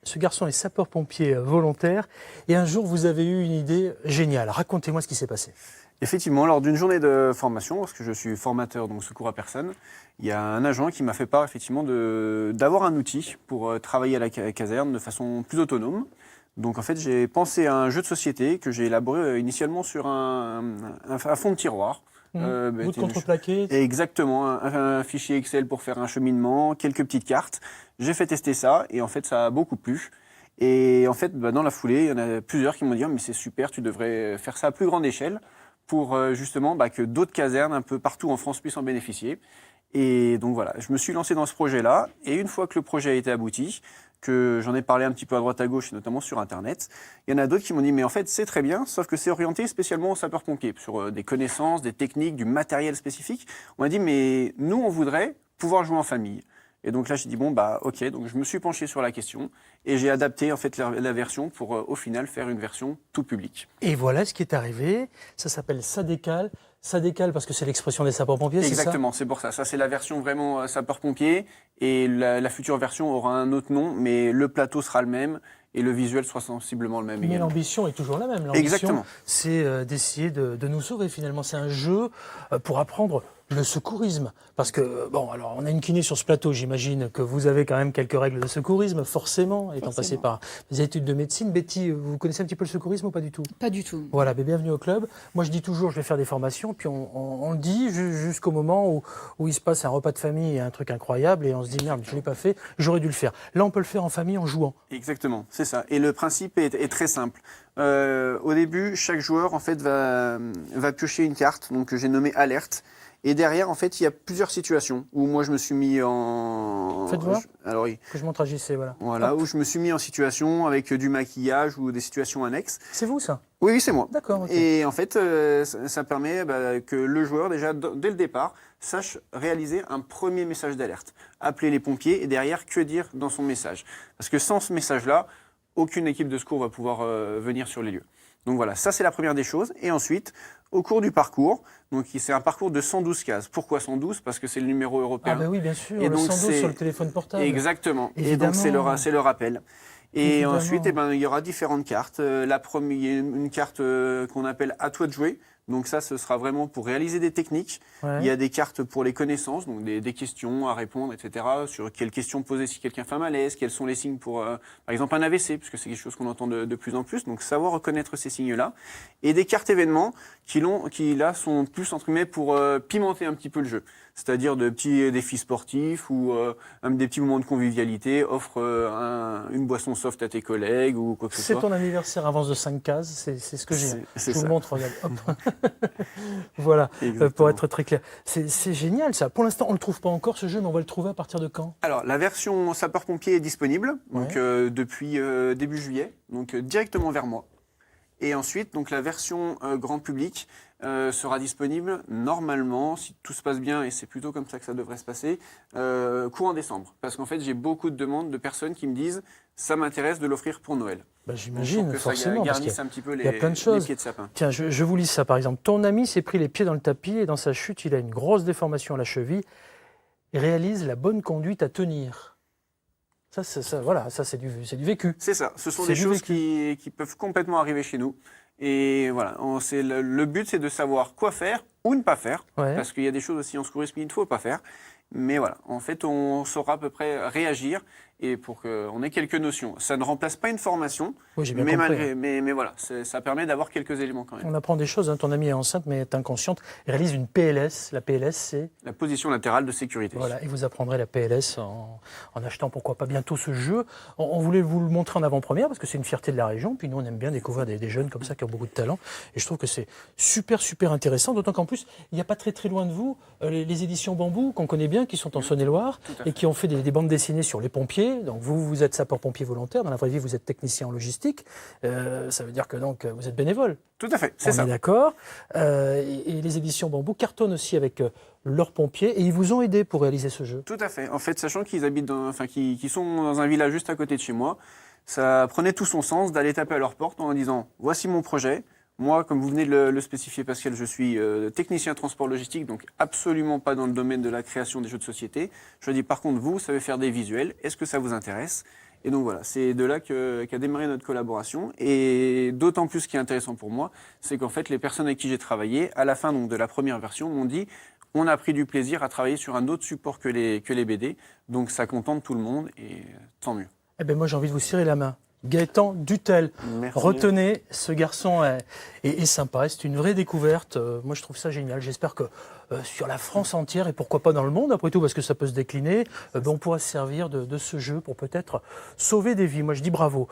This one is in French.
Ce garçon est sapeur-pompier volontaire et un jour vous avez eu une idée géniale. Racontez-moi ce qui s'est passé. Effectivement, lors d'une journée de formation, parce que je suis formateur donc secours à personne, il y a un agent qui m'a fait part effectivement d'avoir un outil pour travailler à la caserne de façon plus autonome. Donc en fait, j'ai pensé à un jeu de société que j'ai élaboré initialement sur un fond de tiroir. Bout de contreplaqué. Exactement, un fichier Excel pour faire un cheminement, quelques petites cartes. J'ai fait tester ça et en fait, ça a beaucoup plu. Et en fait, dans la foulée, il y en a plusieurs qui m'ont dit « mais c'est super, tu devrais faire ça à plus grande échelle » pour justement que d'autres casernes un peu partout en France puissent en bénéficier. Et donc voilà, je me suis lancé dans ce projet-là. Et une fois que le projet a été abouti, que j'en ai parlé un petit peu à droite à gauche, et notamment sur Internet, il y en a d'autres qui m'ont dit « mais en fait, c'est très bien, sauf que c'est orienté spécialement aux sapeurs-pompiers, sur des connaissances, des techniques, du matériel spécifique. » On m'a dit « mais nous, on voudrait pouvoir jouer en famille. » Et donc là, j'ai dit, ok, donc je me suis penché sur la question et j'ai adapté en fait la version pour au final faire une version tout public. Et voilà ce qui est arrivé, ça s'appelle Ça décale. Ça décale parce que c'est l'expression des sapeurs-pompiers, c'est ça ? Exactement, c'est pour ça. Ça, c'est la version vraiment sapeur-pompier et la future version aura un autre nom, mais le plateau sera le même et le visuel sera sensiblement le même Mais également. l'ambition est toujours la même. Exactement. L'ambition, c'est d'essayer de nous sauver finalement. C'est un jeu pour apprendre le secourisme. Parce que, bon, alors on a une kiné sur ce plateau, j'imagine que vous avez quand même quelques règles de secourisme, forcément, étant passé par des études de médecine. Betty, vous connaissez un petit peu le secourisme ou pas du tout ? Pas du tout. Voilà, bienvenue au club. Moi je dis toujours, je vais faire des formations, puis on le dit jusqu'au moment où il se passe un repas de famille et un truc incroyable, et on se dit, merde, je ne l'ai pas fait, j'aurais dû le faire. Là, on peut le faire en famille en jouant. Exactement, c'est ça. Et le principe est très simple. Au début, chaque joueur en fait va piocher une carte, donc que j'ai nommée alerte. Et derrière, en fait, il y a plusieurs situations où moi je me suis mis en. Faites voir. Alors oui. Que je montre à JC, voilà. Voilà, Hop. où je me suis mis en situation avec du maquillage ou des situations annexes. C'est vous ça ? Oui, c'est moi. D'accord. Ok. Et en fait, ça permet que le joueur, déjà, dès le départ, sache réaliser un premier message d'alerte. Appeler les pompiers et derrière, que dire dans son message. Parce que sans ce message-là, aucune équipe de secours va pouvoir venir sur les lieux. Donc voilà, ça c'est la première des choses. Et ensuite, au cours du parcours, donc c'est un parcours de 112 cases. Pourquoi 112 ? Parce que c'est le numéro européen. Ah ben oui, bien sûr, et le donc 112 sur le téléphone portable. Exactement. Évidemment. Et donc c'est le rappel. Et Évidemment. ensuite, il y aura différentes cartes. La première, il y a une carte qu'on appelle « À toi de jouer ». Donc ça, ce sera vraiment pour réaliser des techniques. Ouais. Il y a des cartes pour les connaissances, donc des questions à répondre, etc. Sur quelles questions poser si quelqu'un fait un malaise, quels sont les signes pour, par exemple, un AVC, puisque c'est quelque chose qu'on entend de plus en plus. Donc savoir reconnaître ces signes-là. Et des cartes événements qui là, sont plus, entre guillemets, pour pimenter un petit peu le jeu. C'est-à-dire de petits défis sportifs ou des petits moments de convivialité, offre une boisson soft à tes collègues ou quoi que ce soit. C'est ton anniversaire, avance de 5 cases, c'est ce que j'ai. Je vous le montre, regarde. Hop. Voilà, pour être très clair. C'est génial ça. Pour l'instant, on ne le trouve pas encore ce jeu, mais on va le trouver à partir de quand ? Alors, la version sapeur-pompier est disponible donc, depuis début juillet, donc directement vers moi. Et ensuite, donc, la version grand public sera disponible normalement, si tout se passe bien, et c'est plutôt comme ça que ça devrait se passer, courant décembre. Parce qu'en fait, j'ai beaucoup de demandes de personnes qui me disent « ça m'intéresse de l'offrir pour Noël ». J'imagine, forcément, ça parce garnisse un petit peu il y a plein de choses. les pieds de sapin. Tiens, je vous lis ça par exemple. Ton ami s'est pris les pieds dans le tapis et dans sa chute, il a une grosse déformation à la cheville et réalise la bonne conduite à tenir. Voilà, ça c'est du vécu. C'est ça, ce sont des choses qui peuvent complètement arriver chez nous. Et voilà, le but c'est de savoir quoi faire ou ne pas faire, parce qu'il y a des choses aussi en secourisme qu'il ne faut pas faire. Mais voilà, en fait, on saura à peu près réagir et pour qu'on ait quelques notions. Ça ne remplace pas une formation, oui, j'ai bien compris. Mais voilà, ça permet d'avoir quelques éléments quand même. On apprend des choses, hein. Ton amie est enceinte mais est inconsciente et réalise une PLS. La PLS, c'est la position latérale de sécurité. Voilà, et vous apprendrez la PLS en achetant pourquoi pas bientôt ce jeu. On voulait vous le montrer en avant-première parce que c'est une fierté de la région. Puis nous, on aime bien découvrir des jeunes comme ça qui ont beaucoup de talent. Et je trouve que c'est super intéressant. D'autant qu'en plus, il n'y a pas très loin de vous les éditions Bambou qu'on connaît bien, qui sont en Saône-et-Loire et qui ont fait des bandes dessinées sur les pompiers. Donc vous êtes sapeur-pompier volontaire. Dans la vraie vie, vous êtes technicien en logistique. Ça veut dire que donc vous êtes bénévole. Tout à fait, c'est ça. On est d'accord. Et les éditions Bambou cartonnent aussi avec leurs pompiers et ils vous ont aidé pour réaliser ce jeu. Tout à fait. En fait, sachant qu'ils habitent qu'ils sont dans un village juste à côté de chez moi, ça prenait tout son sens d'aller taper à leur porte en disant « Voici mon projet ». Moi, comme vous venez de le spécifier, Pascal, je suis technicien transport logistique, donc absolument pas dans le domaine de la création des jeux de société. Je dis par contre, vous savez faire des visuels, est-ce que ça vous intéresse ? Et donc voilà, c'est de là qu'a démarré notre collaboration. Et d'autant plus ce qui est intéressant pour moi, c'est qu'en fait, les personnes avec qui j'ai travaillé, à la fin donc, de la première version, m'ont dit on a pris du plaisir à travailler sur un autre support que les BD. Donc ça contente tout le monde et tant mieux. Eh ben moi, j'ai envie de vous serrer la main. Gaëtan Dutel, Merci. retenez, ce garçon est sympa, c'est une vraie découverte. Moi, je trouve ça génial. J'espère que sur la France entière, et pourquoi pas dans le monde, après tout, parce que ça peut se décliner, on pourra se servir de ce jeu pour peut-être sauver des vies. Moi, je dis bravo.